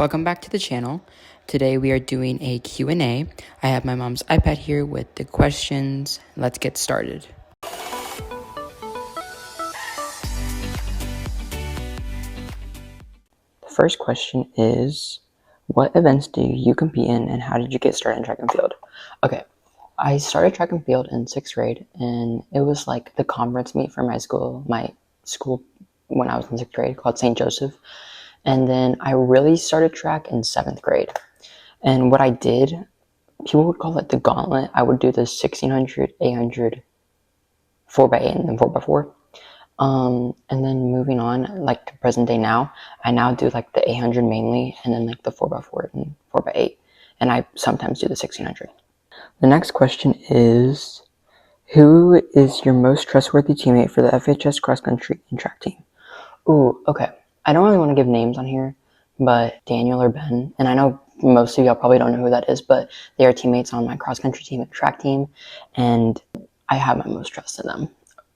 Welcome back to the channel. Today we are doing a Q&A. I have my mom's iPad here with the questions. Let's get started. The first question is, what events do you compete in and how did you get started in track and field? Okay, I started track and field in 6th grade and it was like the conference meet for my school when I was in 6th grade called St. Joseph. And then I really started track in 7th grade. And what I did, people would call it the gauntlet. I would do the 1600, 800, 4x8, and then 4x4. And then moving on, like to present day now, I now do like the 800 mainly, and then like the 4x4 and 4x8. And I sometimes do the 1600. The next question is, who is your most trustworthy teammate for the FHS cross country and track team? Ooh, okay. I don't really want to give names on here, but Daniel or Ben, and I know most of y'all probably don't know who that is, but they are teammates on my cross country team and track team, and I have my most trust in them.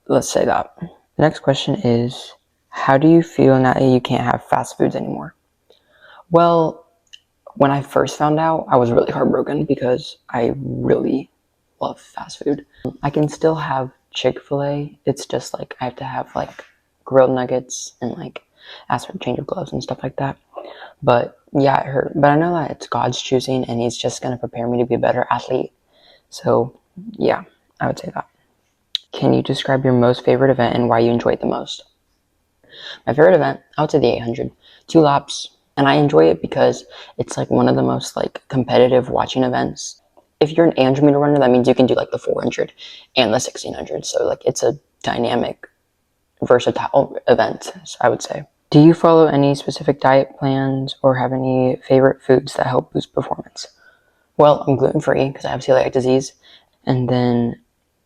Let's say that. The next question is, how do you feel now that you can't have fast foods anymore? Well, when I first found out, I was really heartbroken because I really love fast food. I can still have Chick-fil-A. It's just like I have to have like grilled nuggets and like ask for a change of gloves and stuff like that. But yeah, it hurt. But I know that it's God's choosing and he's just going to prepare me to be a better athlete. So yeah, I would say that. Can you describe your most favorite event and why you enjoy it the most? My favorite event, I would say the 800. 2 laps. And I enjoy it because it's like one of the most like competitive watching events. If you're an 800 meter runner, that means you can do like the 400 and the 1600. So like it's a dynamic, versatile event, I would say. Do you follow any specific diet plans or have any favorite foods that help boost performance? Well, I'm gluten-free because I have celiac disease. And then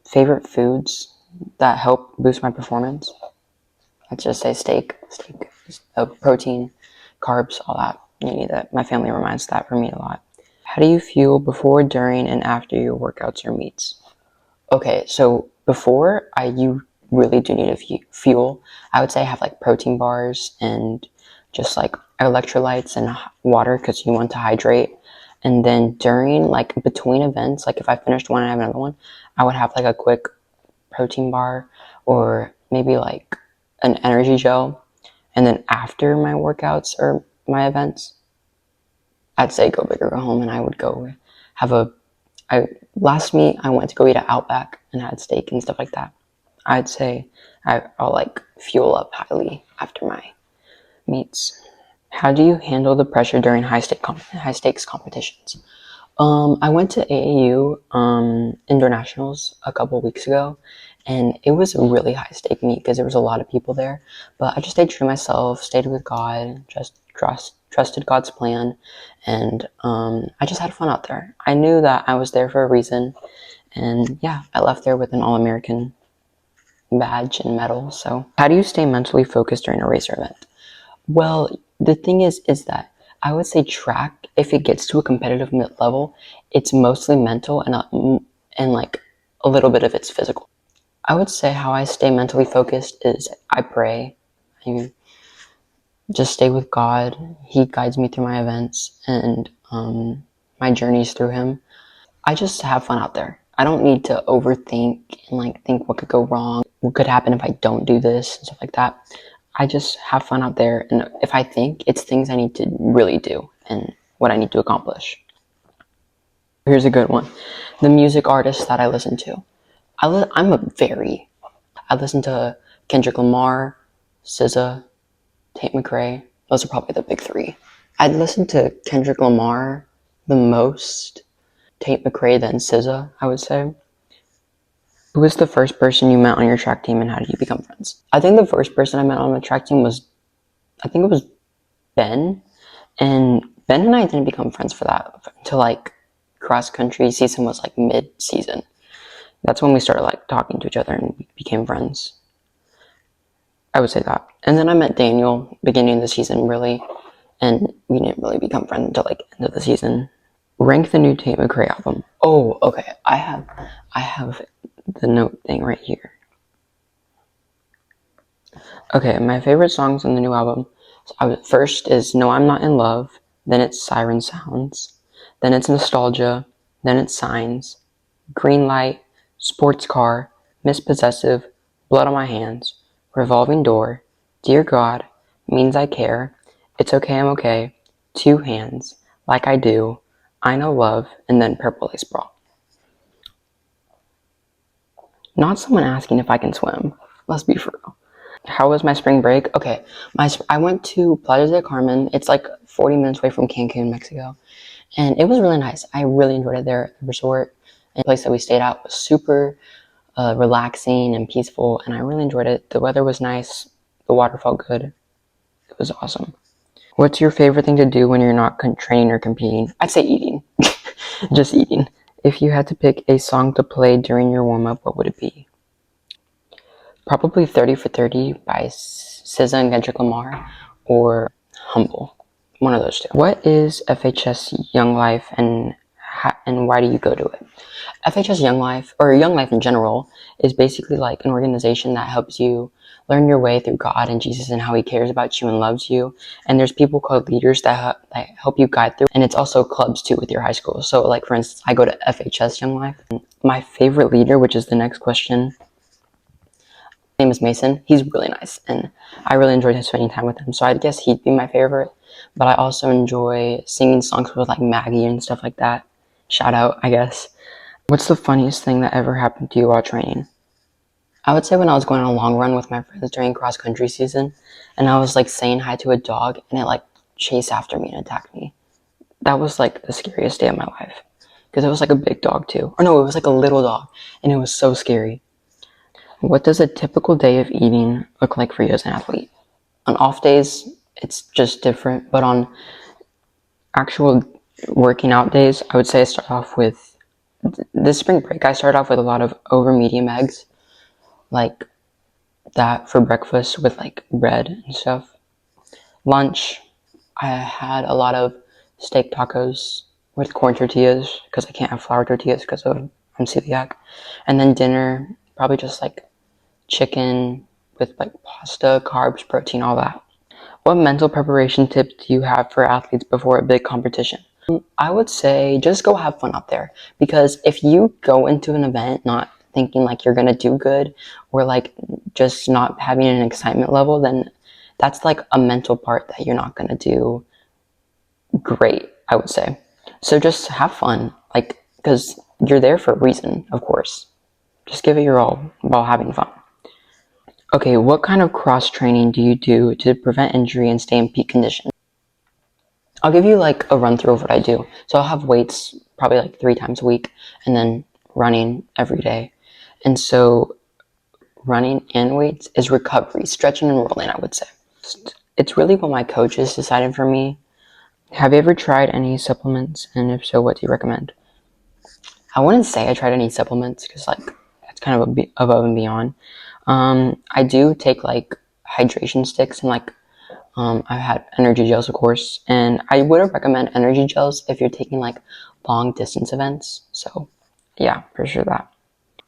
favorite foods that help boost my performance? Let's just say steak, protein, carbs, all that. You need that. My family reminds that for me a lot. How do you feel before, during, and after your workouts or meets? Okay, so before, you really do need a fuel. I would say I have like protein bars and just like electrolytes and water because you want to hydrate. And then during, like between events, like if I finished one and I have another one, I would have like a quick protein bar or maybe like an energy gel. And then after my workouts or my events, I'd say go big or go home, and I would go have last meet, I went to go eat at Outback and had steak and stuff like that. I'd say I'll like fuel up highly after my meets. How do you handle the pressure during high stakes competitions? I went to AAU Indoor Nationals a couple weeks ago, and it was a really high stake meet because there was a lot of people there. But I just stayed true to myself, stayed with God, just trusted God's plan, and I just had fun out there. I knew that I was there for a reason, and yeah, I left there with an All-American badge and medal. So how do you stay mentally focused during a race or event? Well, the thing is that I would say track, if it gets to a competitive level, it's mostly mental and like a little bit of it's physical. I would say how I stay mentally focused is I pray. I just stay with God. He guides me through my events and my journeys through him. I just have fun out there. I don't need to overthink and like think what could go wrong, what could happen if I don't do this and stuff like that. I just have fun out there, and if I think, it's things I need to really do and what I need to accomplish. Here's a good one. The music artists that I listen to. I listen to Kendrick Lamar, SZA, Tate McRae. Those are probably the big 3. I'd listen to Kendrick Lamar the most, Tate McRae, then SZA, I would say. Who was the first person you met on your track team and how did you become friends? I think the first person I met on my track team was Ben. And Ben and I didn't become friends for that until like cross country season was like mid-season. That's when we started like talking to each other and became friends. I would say that. And then I met Daniel beginning of the season really, and we didn't really become friends until like end of the season. Rank the new Tate McRae album. Oh, okay. I have the note thing right here. Okay, my favorite songs on the new album. First is No I'm Not in Love, then it's siren sounds, then it's nostalgia, then it's signs, green light, sports car, mispossessive, blood on my hands, revolving door, dear God, means I care, it's okay, I'm okay, two hands, like I do, I know love, and then purple lace bra. Not someone asking if I can swim. Let's be for real. How was my spring break? Okay, I went to Playa del Carmen. It's like 40 minutes away from Cancun, Mexico. And it was really nice. I really enjoyed it there. The resort and the place that we stayed at was super relaxing and peaceful, and I really enjoyed it. The weather was nice. The water felt good. It was awesome. What's your favorite thing to do when you're not training or competing? I'd say eating. Just eating. If you had to pick a song to play during your warm-up, what would it be? Probably 30 for 30 by SZA and Kendrick Lamar, or Humble. One of those two. What is FHS Young Life, and why do you go to it? FHS Young Life, or Young Life in general, is basically like an organization that helps you learn your way through God and Jesus and how he cares about you and loves you. And there's people called leaders that help you guide through. And it's also clubs too with your high school. So like, for instance, I go to FHS Young Life. My favorite leader, which is the next question, name is Mason. He's really nice, and I really enjoyed spending time with him. So I guess he'd be my favorite. But I also enjoy singing songs with like Maggie and stuff like that. Shout out, I guess. What's the funniest thing that ever happened to you while training? I would say when I was going on a long run with my friends during cross country season, and I was like saying hi to a dog, and it like chased after me and attacked me. That was like the scariest day of my life, because it was like a big dog too. Or no, it was like a little dog, and it was so scary. What does a typical day of eating look like for you as an athlete? On off days, it's just different, but on actual working out days, I would say I start off with this spring break. I started off with a lot of over medium eggs, like that for breakfast with like bread and stuff. Lunch, I had a lot of steak tacos with corn tortillas because I can't have flour tortillas because of I'm celiac. And then dinner, probably just like chicken with like pasta, carbs, protein, all that. What mental preparation tips do you have for athletes before a big competition? I would say just go have fun out there, because if you go into an event not thinking like you're gonna do good, or like just not having an excitement level, then that's like a mental part that you're not gonna do great, I would say. So just have fun, like, because you're there for a reason, of course. Just give it your all while having fun. Okay, what kind of cross training do you do to prevent injury and stay in peak condition? I'll give you like a run through of what I do. So I'll have weights probably like 3 times a week, and then running every day. And so running and weights is recovery, stretching and rolling, I would say. It's really what my coaches decided for me. Have you ever tried any supplements? And if so, what do you recommend? I wouldn't say I tried any supplements, because like that's kind of above and beyond. I do take like hydration sticks, and like I've had energy gels, of course, and I would recommend energy gels if you're taking like long distance events. So yeah, for sure that.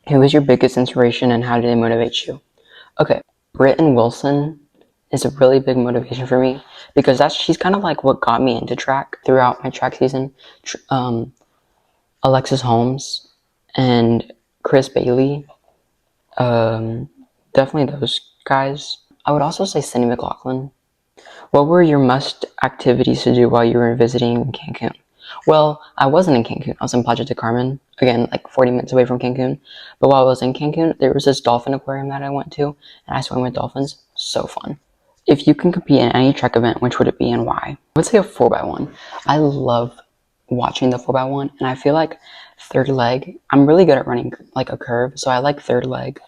Who was your biggest inspiration and how did they motivate you? Okay, Britton Wilson is a really big motivation for me, because she's kind of like what got me into track throughout my track season. Alexis Holmes and Chris Bailey, definitely those guys. I would also say Cindy McLaughlin. What were your must activities to do while you were visiting Cancun? Well, I wasn't in Cancun. I was in Playa del Carmen, again, like 40 minutes away from Cancun. But while I was in Cancun, there was this dolphin aquarium that I went to, and I swam with dolphins. So fun. If you can compete in any track event, which would it be and why? I would say a 4x1. I love watching the 4x1, and I feel like third leg, I'm really good at running like a curve, so I like third leg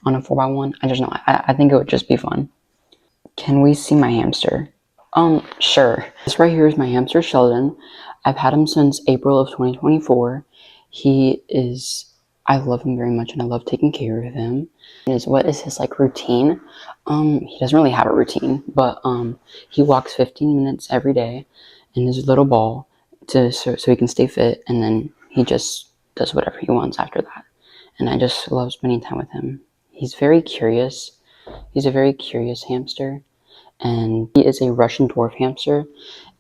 on a 4x1. I just know, I think it would just be fun. Can we see my hamster? Sure. This right here is my hamster, Sheldon. I've had him since April of 2024. I love him very much, and I love taking care of him. What is his like routine? He doesn't really have a routine, but he walks 15 minutes every day in his little ball so he can stay fit, and then he just does whatever he wants after that. And I just love spending time with him. He's very curious. He's a very curious hamster, and he is a Russian dwarf hamster,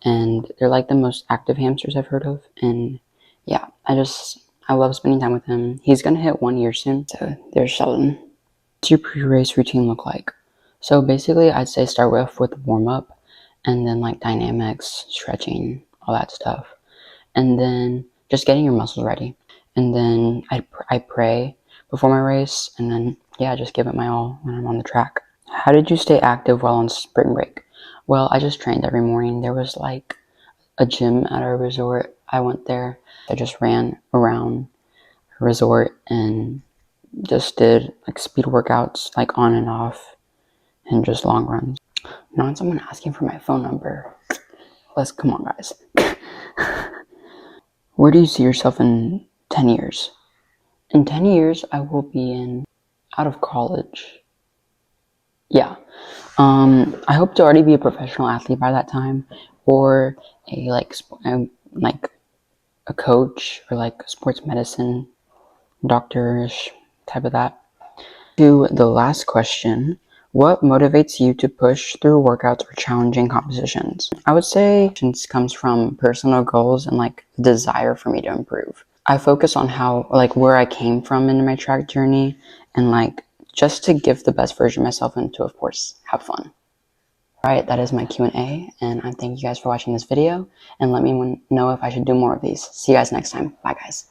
and they're like the most active hamsters I've heard of. And yeah, I love spending time with him. He's gonna hit 1 year soon, so there's Sheldon. What's your pre-race routine look like? So basically, I'd say start with warm up, and then like dynamics, stretching, all that stuff, and then just getting your muscles ready. And then I pray before my race, and then yeah, just give it my all when I'm on the track. How did you stay active while on spring break? Well, I just trained every morning. There was like a gym at our resort. I went there. I just ran around the resort and just did like speed workouts, like on and off, and just long runs. Not someone asking for my phone number. Let's come on, guys. Where do you see yourself in 10 years? In 10 years, I will be out of college. Yeah. I hope to already be a professional athlete by that time, or like a coach, or like sports medicine doctor-ish type of that. To the last question, what motivates you to push through workouts or challenging competitions? I would say it comes from personal goals and like the desire for me to improve. I focus on where I came from in my track journey, and like just to give the best version of myself and to, of course, have fun. Alright, that is my Q&A, and I thank you guys for watching this video, and let me know if I should do more of these. See you guys next time. Bye, guys.